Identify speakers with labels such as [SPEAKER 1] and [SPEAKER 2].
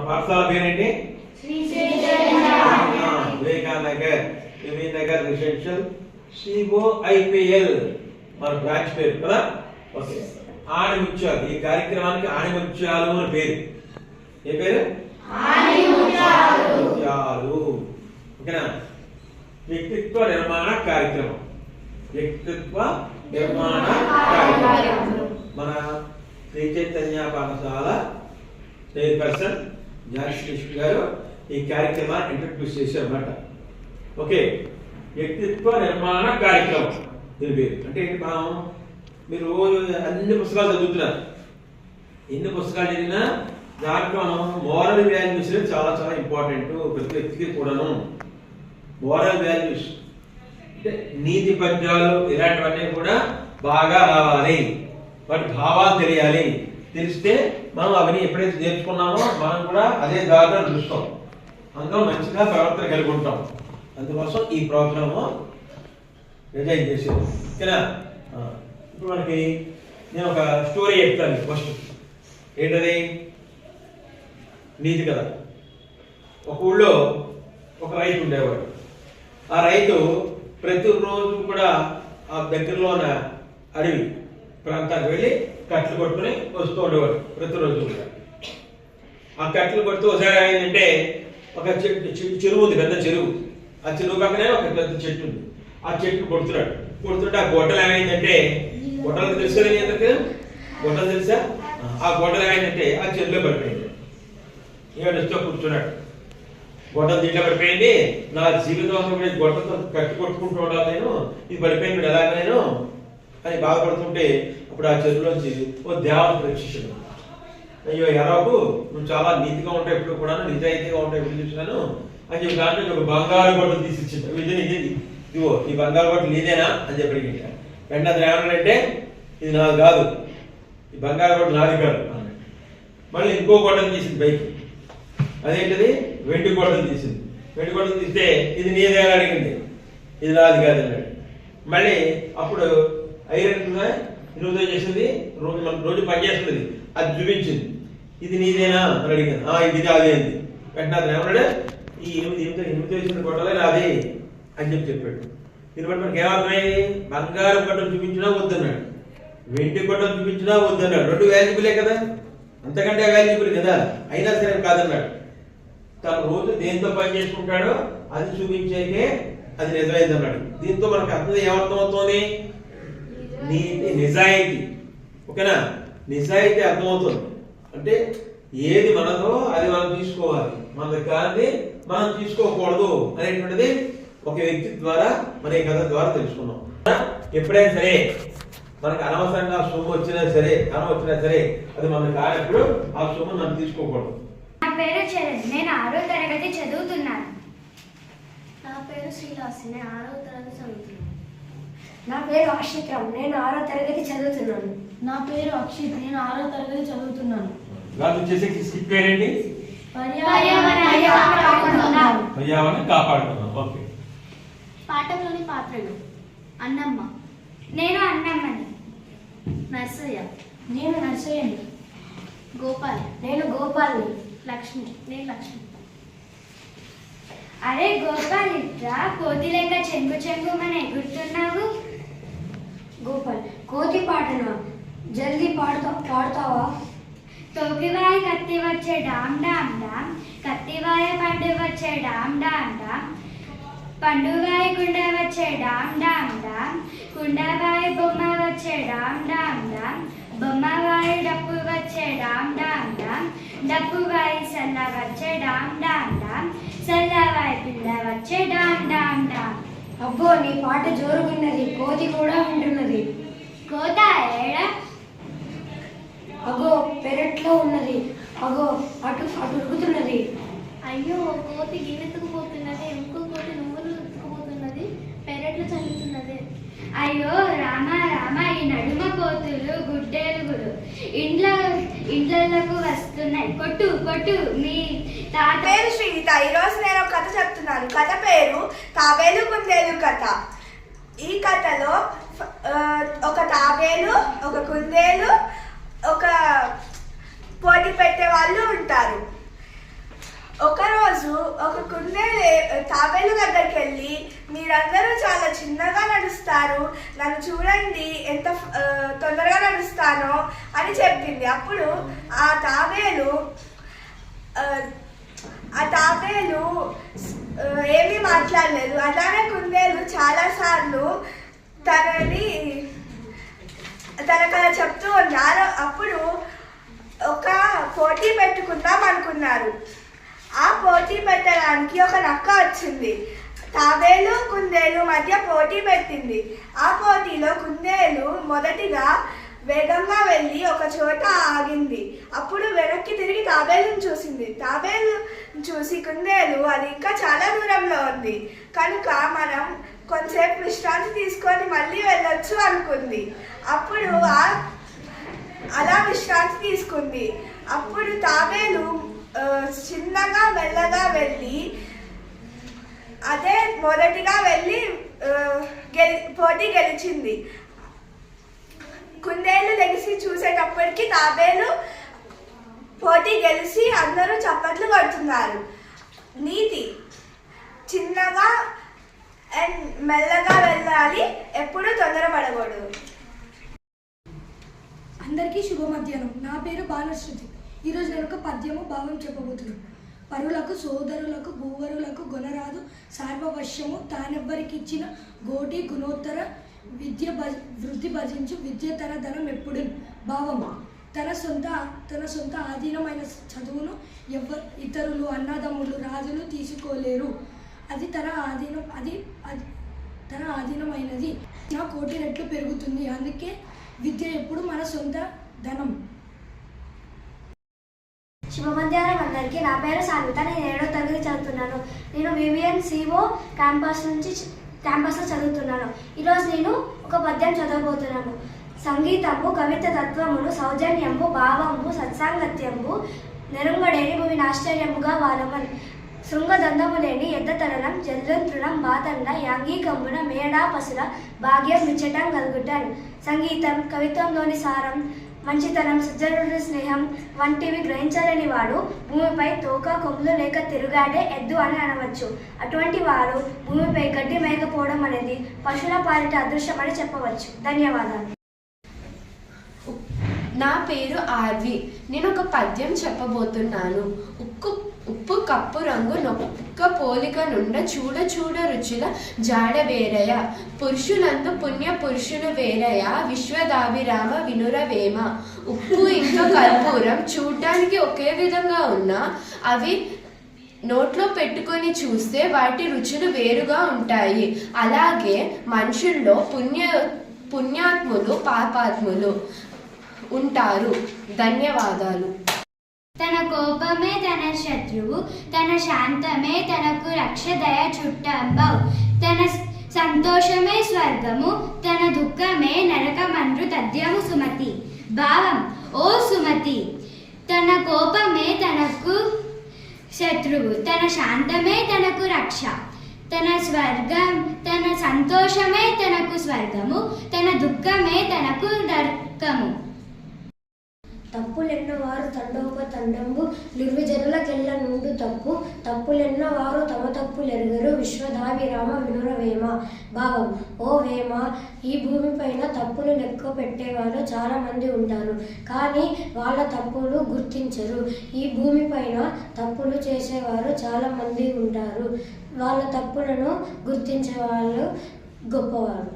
[SPEAKER 1] పాఠశాల పేరేంటి? Vivekananda Nagar residential COIPL మన బ్రాంచ్ పేరు కదా. ఓకే, ఆణిముత్యాలు. ఈ కార్యక్రమానికి ఆణిముత్యాలు అని పేరు. ఏ పేరు? ఆణిముత్యాలు. ఓకేనా? వ్యక్తిత్వ నిర్మాణ కార్యక్రమం. వ్యక్తిత్వ నిర్మాణ కార్యక్రమం మన శ్రీ చైతన్య పాఠశాల చైర్పర్సన్ జానకి గారు ఈ కార్యక్రమాన్ని ఇంట్రడ్యూస్ చేశారు అన్నమాట. ఓకే, వ్యక్తిత్వ నిర్మాణ కార్యక్రమం దీని పేరు. అంటే మనం మీరు రోజు అన్ని పుస్తకాలు చదువుతున్నారు. ఎన్ని పుస్తకాలు చదివినా దాంట్లో మనం మోరల్ వాల్యూస్ చాలా చాలా ఇంపార్టెంట్ ప్రతి వ్యక్తికి కూడాను. మోరల్ వాల్యూస్ అంటే నీతి పద్యాలు ఇలాంటివన్నీ కూడా బాగా రావాలి. వాటి భావాలు తెలియాలి. తెలిస్తే మనం అవన్నీ ఎప్పుడైతే నేర్చుకున్నామో మనం కూడా అదే దారిలో నడుస్తాం. అందులో మంచిగా ప్రవర్తన కలిగి ఉంటాం. అందుకోసం ఈ ప్రోగ్రాము డిజైన్ చేసేది. ఓకేనా? ఇప్పుడు మనకి నేను ఒక స్టోరీ చెప్తాను. ఫస్ట్ ఏంటది? నీతి కథ. ఒక ఊళ్ళో ఒక రైతు ఉండేవాడు. ఆ రైతు ప్రతిరోజు కూడా ఆ దగ్గరలో ఉన్న అడవి ప్రాంతానికి వెళ్ళి కట్టెలు కొట్టుకుని వస్తూ ఉండేవాడు ప్రతిరోజు కూడా. ఆ కట్టెలు కొడుతూ ఒకసారి ఏంటంటే ఒక చెరువు ఉంది, పెద్ద చెరువు. ఆ చెరువు పక్కనే ఒక పెద్ద చెట్టు ఉంది. ఆ చెట్టు కొడుతుంటే ఆ గొడ్డలు ఏమైందంటే, గొడ్డలు తెలుసా? గొడ్డలు తెలుసా? ఆ గొడ్డలు ఏమైందంటే ఆ చెరువులో పడిపోయింది. ఏడుస్తూ కూర్చున్నాడు. గొడ్డలు దీంట్లో పడిపోయింది. నా జీవితం గొడ్డలతో కట్టి కొట్టుకుంటూ ఉండాలి, నేను ఇది పడిపోయింది ఎలా నేను అని బాధపడుతుంటే అప్పుడు ఆ చెరువులోంచి ఓ దేవత రక్షించాడు. అయ్యో ఎరాకు, నువ్వు చాలా నీతిగా ఉంటావు, ఎప్పుడు కూడా నిజాయితీగా ఉంటావు, ఎప్పుడు చూసినాను అని చెప్పి దాంట్లో ఒక బంగారు గొడ్డలు తీసిచ్చింది. ఇదిగో ఈ బంగారు గొడ్డలు నీదేనా అని చెప్పి వెంటనే అది ఏమన్నాడంటే, ఇది నాది కాదు, ఈ బంగారు గొడ్డలు నాది కాదు అన్నాడు. మళ్ళీ ఇంకో గొడ్డలు తీసింది పైకి. అదేంటిది? వెండి గొడ్డలు తీసింది. వెండి గొడ్డలు తీస్తే ఇది నీదే అని అడిగింది. ఇది నాది కాదు అన్నాడు. మళ్ళీ అప్పుడు ఐరన్ ఇనుముతో చేసింది, రోజు పనిచేస్తుంది, అది చూపించింది. ఇది నీదేనా అని అడిగింది. ఇది అదే అంది. వెంటనే అతను ఏమన్నాడు, ఈ ఇనుముతో చేసిన గొడ్డలే నాది అని చెప్పాడు. దీన్ని బట్టి మనకి ఏమర్థమైంది? బంగారు గొడ్డలు చూపించినా వద్దన్నాడు, వెండి గొడ్డలు చూపించినా వద్దన్నాడు. రెండు వాల్యుబులే కదా, అంతకంటే వాల్యుబుల్ కదా, అయినా సరే కాదన్నాడు. తను రోజు దేంతో పని చేసుకుంటాడో అది చూపించేకే అది నిజమైంది అన్నాడు. దీంతో మనకు అర్థం ఏమర్థం అవుతుంది? నీతి, నిజాయితీ. ఓకేనా? నిజాయితీ అర్థమవుతుంది. అంటే ఏది మనదో అది మనం తీసుకోవాలి, మనది కానిది మనం తీసుకోకూడదు అనేటువంటిది ఒక వ్యక్తి ద్వారా మన ఈ కథ ద్వారా తెలుసుకున్నాం. ఎప్పుడైనా సరే మనకు అనవసరంగా సొమ్ము వచ్చినా సరే, ధనం వచ్చినా సరే, అది మనకు కానప్పుడు ఆ సొమ్ము మనం తీసుకోకూడదు.
[SPEAKER 2] నా పేరు చరణ్, నేను 6వ తరగతి చదువుతున్నాను.
[SPEAKER 3] నా పేరు శ్రీలాసి, నేను 6వ తరగతి చదువుతున్నాను.
[SPEAKER 4] నా పేరు ఆశిక్రామ్, నేను 6వ తరగతి చదువుతున్నాను.
[SPEAKER 3] నా పేరు అక్షిత్, నేను 6వ తరగతి చదువుతున్నాను.
[SPEAKER 1] గాజు చేసే స్కిప్ పేరేంటి?
[SPEAKER 2] పర్యావరణాన్ని
[SPEAKER 1] కాపాడుతున్నాం. ఓకే.
[SPEAKER 3] పాఠంలోని పాత్రలు: అన్నమ్మ,
[SPEAKER 2] నేను అన్నమ్మని.
[SPEAKER 3] నర్సయ్య,
[SPEAKER 4] నేను నర్సయ్యని.
[SPEAKER 3] గోపాల్,
[SPEAKER 4] నేను గోపాల్ని.
[SPEAKER 3] లక్ష్మి, నేను లక్ష్మి.
[SPEAKER 2] అరే గోపాల్, ఇట్రా, కోతి లెక్క చెంగు చెంగు మన ఎగురుతున్నావు.
[SPEAKER 4] గోపాల్, కోతి పాటనా? జల్దీ పాడతావా?
[SPEAKER 2] తోకివాయ కత్తి వచ్చే డామ్ డామ్ డామ్, కత్తివాయ పండు వచ్చే డామ్ డామ్ డామ్, పండువాయ కుండ వచ్చే డామ్ డామ్ డామ్, కుండవాయ బొమ్మ వచ్చే డామ్ డామ్ డామ్, బొమ్మవాయ డప్పు వచ్చే డామ్ డామ్ డామ్, డప్పువాయ సల్ల వచ్చే డామ్ డామ్ డామ్, సల్లవాయ పిల్ల వచ్చే డామ్ డామ్ డామ్.
[SPEAKER 4] అబ్బో, నీ పాట జోరుగున్నది, కోతి కూడా వింటున్నది.
[SPEAKER 2] కోత ఏడ?
[SPEAKER 4] అగో పెరట్లో ఉన్నది, అగో అటు ఉరుకుతున్నది.
[SPEAKER 3] అయ్యో, కోతి గిన్నెత్తుకుపోతున్నది, ఇంకో కోతి నువ్వులు ఎత్తుకుపోతున్నది, పెరట్లో చల్లుతున్నది.
[SPEAKER 2] అయ్యో రామ రామ, ఈ నడుమ కోతులు గుడ్డెలుగులు ఇండ్లకు వస్తున్నాయి. కొట్టు కొట్టు. మీ తాత
[SPEAKER 5] పేరు శ్రీనిత. ఈరోజు నేను ఒక కథ చెప్తున్నాను. కథ పేరు తాబేలు కుందేలు కథ. ఈ కథలో ఒక తాబేలు, ఒక కుందేలు, ఒక పోటీ పెట్టే వాళ్ళు ఉంటారు. ఒకరోజు ఒక కుందేలు తాబేలు దగ్గరికి వెళ్ళి, మీరందరూ చాలా చిన్నగా నడుస్తారు, నన్ను చూడండి ఎంత తొందరగా నడుస్తానో అని చెప్పింది. అప్పుడు ఆ తాబేలు ఏమీ మాట్లాడలేదు. అలానే కుందేలు చాలాసార్లు తనకలా చెప్తూ ఉన్నారు. అప్పుడు ఒక పోటీ పెట్టుకుందాం అనుకున్నారు. ఆ పోటీ పెట్టడానికి ఒక నక్క వచ్చింది. తాబేలు కుందేలు మధ్య పోటీ పెట్టింది. ఆ పోటీలో కుందేలు మొదటిగా వేగంగా వెళ్ళి ఒక చోట ఆగింది. అప్పుడు వెనక్కి తిరిగి తాబేలును చూసింది. తాబేలు చూసి కుందేలు అది ఇంకా చాలా దూరంలో ఉంది కనుక మనం కొంచెంసేపు విశ్రాంతి తీసుకొని మళ్ళీ వెళ్ళొచ్చు అనుకుంది. అప్పుడు అలా విశ్రాంతి తీసుకుంది. అప్పుడు తాబేలు చిన్నగా మెల్లగా వెళ్ళి అదే మొదటిగా వెళ్ళి పోటీ గెలిచింది. కుందేలు లెగిసి చూసేటప్పటికి తాబేలు పోటీ గెలిచి అందరూ చప్పట్లు కొడుతున్నారు. నీతి: చిన్నగా అండ్ మెల్లగా వెళ్ళాలి, ఎప్పుడూ తొందరపడకూడదు.
[SPEAKER 4] అందరికీ శుభ మధ్యాహ్నం. నా పేరు బాలశ్రుతి. ఈరోజు నేను ఒక పద్యము భావం చెప్పబోతున్నాను. పరులకు సోదరులకు భూవరులకు గొనరాదు సార్వవశ్యము తానెవ్వరికిచ్చిన గోటి గుణోత్తర విద్య వృద్ధి భజించు విద్య తన ధనం ఎప్పుడు. భావము: తన సొంత ఆధీనమైన చదువును ఇతరులు అన్నదమ్ములు రాజులు తీసుకోలేరు. అది తన ఆధీనమైనది నా కోటి రెట్లు పెరుగుతుంది. అందుకే విద్య ఎప్పుడు మన సొంత ధనం.
[SPEAKER 3] శుభ మధ్యాహ్నం అందరికీ. నా పేరు సాన్విత. నేను 7వ తరగతి చదువుతున్నాను. నేను వివిఎన్ సిఓ క్యాంపస్లో చదువుతున్నాను. ఈరోజు నేను ఒక పద్యం చదవబోతున్నాను. సంగీతము కవిత తత్వమును సౌజన్యంబు భావంబు సత్సాంగత్యంబు నెరుంగడేని భూమి ఆశ్చర్యముగా వారమన్ శృంగదండము లేని ఎద్దతరణం జల్లుతృణం బాతండ యాంగీకంబున మేడా పసుల భాగ్యం మిచ్చటం కలుగుటన్. సంగీతం కవిత్వంలోని సారం, మంచితనం, సజ్జనుడి స్నేహం వంటివి గ్రహించలేని వాడు భూమిపై తోక కొమ్ములు లేక తిరుగాడే ఎద్దు అని అనవచ్చు. అటువంటి వారు భూమిపై గడ్డి మేయకపోవడం అనేది పశువుల పాలిట అదృశ్యమని చెప్పవచ్చు. ధన్యవాదాలు.
[SPEAKER 6] నా పేరు ఆర్వి. నేను ఒక పద్యం చెప్పబోతున్నాను. ఉప్పు కప్పు రంగు నొక్క పోలిక నుండ చూడ చూడ రుచుల జాడ వేరయ పురుషులందు పుణ్య పురుషులు వేరయ విశ్వదాభిరామ వినురవేమ. ఉప్పు ఇంకా కర్పూరం చూడ్డానికి ఒకే విధంగా ఉన్నా అవి నోట్లో పెట్టుకొని చూస్తే వాటి రుచులు వేరుగా ఉంటాయి. అలాగే మనుషుల్లో పుణ్యాత్ములు పాపాత్ములు ఉంటారు. ధన్యవాదాలు.
[SPEAKER 2] తన కోపమే తన శత్రువు, తన శాంతమే తనకు రక్ష దయ చుట్టంబవు. తన సంతోషమే స్వర్గము, తన దుఃఖమే నరకమండ్రు తథ్యము సుమతి. భావం: ఓ సుమతి, తన కోపమే తనకు శత్రువు, తన శాంతమే తనకు రక్ష, తన సంతోషమే తనకు స్వర్గము, తన దుఃఖమే తనకు నరకము.
[SPEAKER 4] తప్పులెన్న వారు తండోపతండంబు నిర్విజనులకెల్ల నుండు తప్పు. తప్పులెన్న వారు తమ తప్పులెరుగరు విశ్వదాభిరామ వినురవేమ. భావం: ఓ వేమ, ఈ భూమిపైన తప్పులు లెక్క పెట్టేవాళ్ళు చాలా మంది ఉంటారు, కానీ వాళ్ళ తప్పులు గుర్తించరు. ఈ భూమిపైన తప్పులు చేసేవారు చాలా మంది ఉంటారు, వాళ్ళ తప్పులను గుర్తించే వాళ్ళు గొప్పవారు.